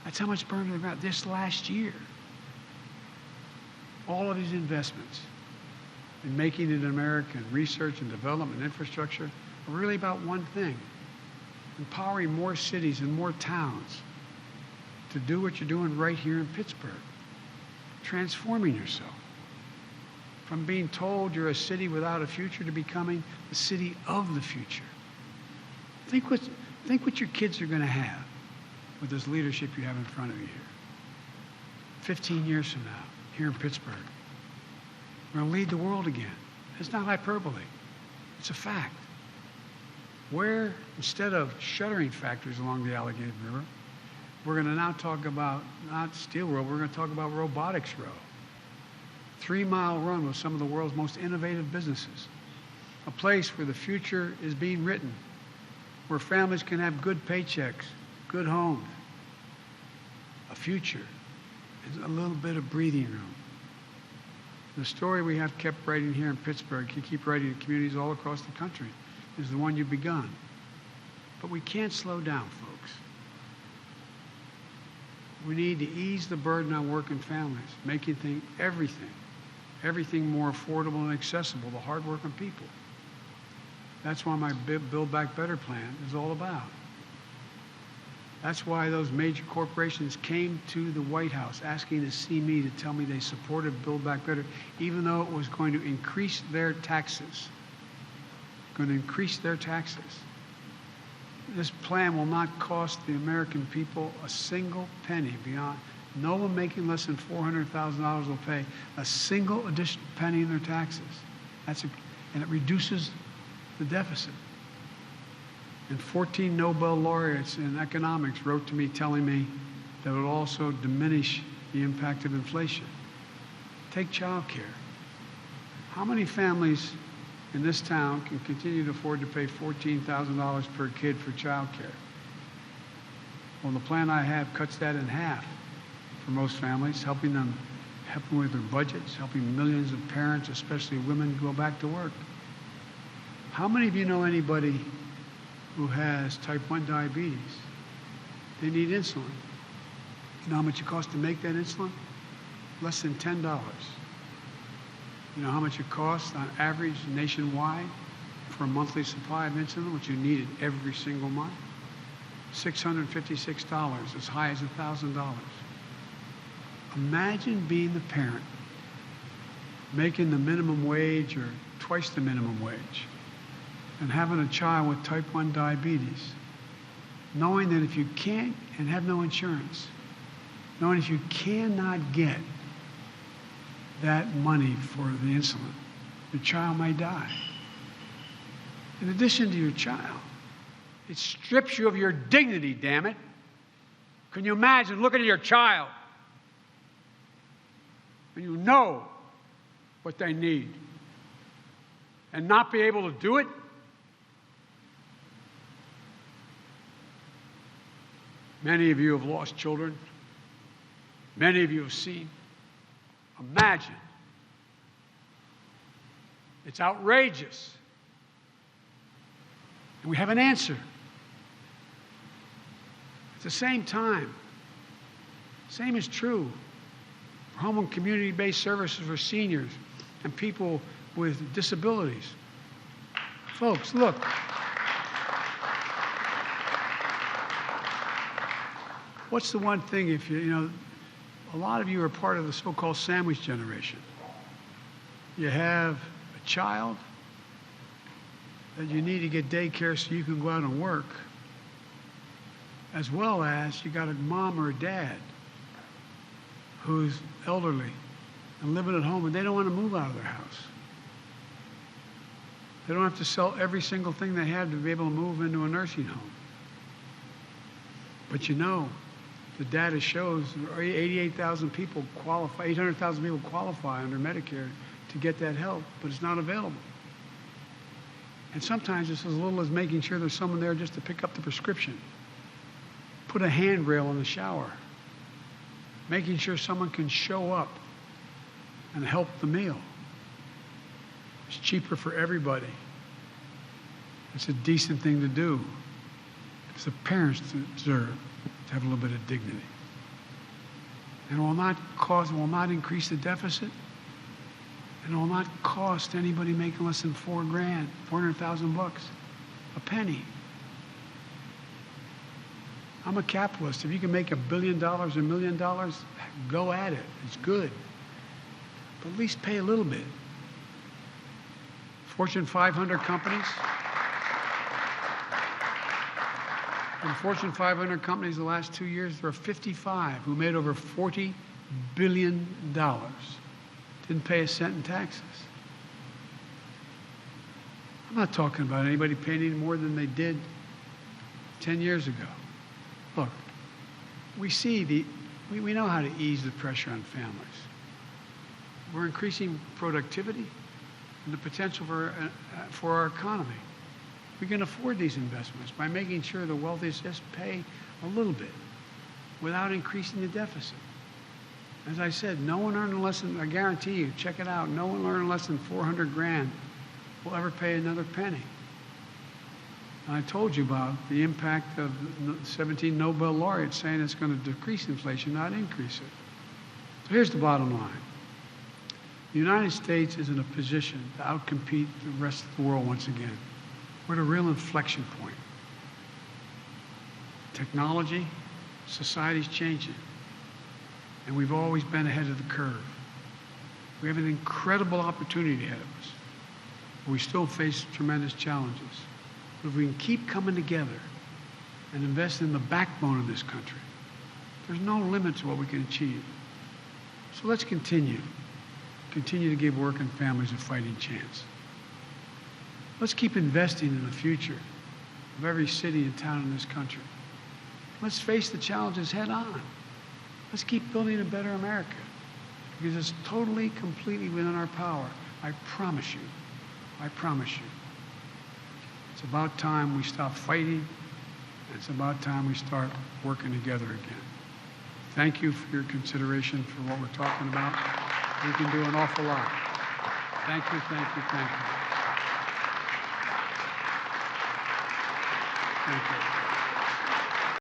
That's how much burned to the ground this last year. All of these investments in making it American, research and development, infrastructure, are really about one thing: empowering more cities and more towns to do what you're doing right here in Pittsburgh, transforming yourself from being told you're a city without a future to becoming the city of the future. Think what your kids are going to have with this leadership you have in front of you here. 15 years from now, here in Pittsburgh, we're going to lead the world again. It's not hyperbole. It's a fact. Where, instead of shuttering factories along the Allegheny River, we're going to now talk about, not Steel Row, we're going to talk about Robotics Row. 3-mile run with some of the world's most innovative businesses. A place where the future is being written, where families can have good paychecks, good homes, a future, and a little bit of breathing room. The story we have kept writing here in Pittsburgh, you keep writing in communities all across the country, is the one you've begun. But we can't slow down, folks. We need to ease the burden on working families, making everything more affordable and accessible to hardworking people. That's what my Build Back Better plan is all about. That's why those major corporations came to the White House asking to see me to tell me they supported Build Back Better, even though it was going to increase their taxes. Going to increase their taxes. This plan will not cost the American people a single penny beyond. No one making less than $400,000 will pay a single additional penny in their taxes. And it reduces the deficit. And 14 Nobel laureates in economics wrote to me telling me that it would also diminish the impact of inflation. Take child care. How many families in this town can continue to afford to pay $14,000 per kid for child care? Well, the plan I have cuts that in half for most families, helping with their budgets, helping millions of parents, especially women, go back to work. How many of you know anybody who has type 1 diabetes? They need insulin. You know how much it costs to make that insulin? Less than $10. You know how much it costs on average nationwide for a monthly supply of insulin, which you need every single month? $656, as high as $1,000. Imagine being the parent making the minimum wage or twice the minimum wage and having a child with type 1 diabetes, knowing that if you can't, and have no insurance, knowing if you cannot get that money for the insulin, your child may die. In addition to your child, it strips you of your dignity, damn it. Can you imagine looking at your child and you know what they need and not be able to do it? Many of you have lost children. Many of you have seen. Imagine. It's outrageous. And we have an answer. At the same time, same is true for home and community-based services for seniors and people with disabilities. Folks, look. What's the one thing if you know, a lot of you are part of the so-called sandwich generation. You have a child that you need to get daycare so you can go out and work, as well as you got a mom or a dad who's elderly and living at home and they don't want to move out of their house. They don't have to sell every single thing they have to be able to move into a nursing home. But you know, the data shows 88,000 people qualify, 800,000 people qualify under Medicare to get that help, but it's not available. And sometimes it's as little as making sure there's someone there just to pick up the prescription, put a handrail in the shower, making sure someone can show up and help the meal. It's cheaper for everybody. It's a decent thing to do. It's the parents that deserve to have a little bit of dignity. And it will not increase the deficit. And it will not cost anybody making less than $4,000, $400,000 a penny. I'm a capitalist. If you can make $1 billion, $1 million, go at it. It's good. But at least pay a little bit. Fortune 500 companies. In Fortune 500 companies the last 2 years, there are 55 who made over $40 billion. Didn't pay a cent in taxes. I'm not talking about anybody paying any more than they did 10 years ago. Look, we know how to ease the pressure on families. We're increasing productivity and the potential for our economy. We can afford these investments by making sure the wealthiest just pay a little bit without increasing the deficit. As I said, no one earning less than, I guarantee you, check it out, no one earning less than $400,000 will ever pay another penny. And I told you about the impact of 17 Nobel laureates saying it's going to decrease inflation, not increase it. So here's the bottom line. The United States is in a position to outcompete the rest of the world once again. We're at a real inflection point. Technology, society's changing, and we've always been ahead of the curve. We have an incredible opportunity ahead of us. We still face tremendous challenges. But if we can keep coming together and invest in the backbone of this country, there's no limit to what we can achieve. So let's continue to give working families a fighting chance. Let's keep investing in the future of every city and town in this country. Let's face the challenges head on. Let's keep building a better America, because it's totally, completely within our power. I promise you. I promise you. It's about time we stop fighting. It's about time we start working together again. Thank you for your consideration for what we're talking about. We can do an awful lot. Thank you, thank you, thank you. Thank you.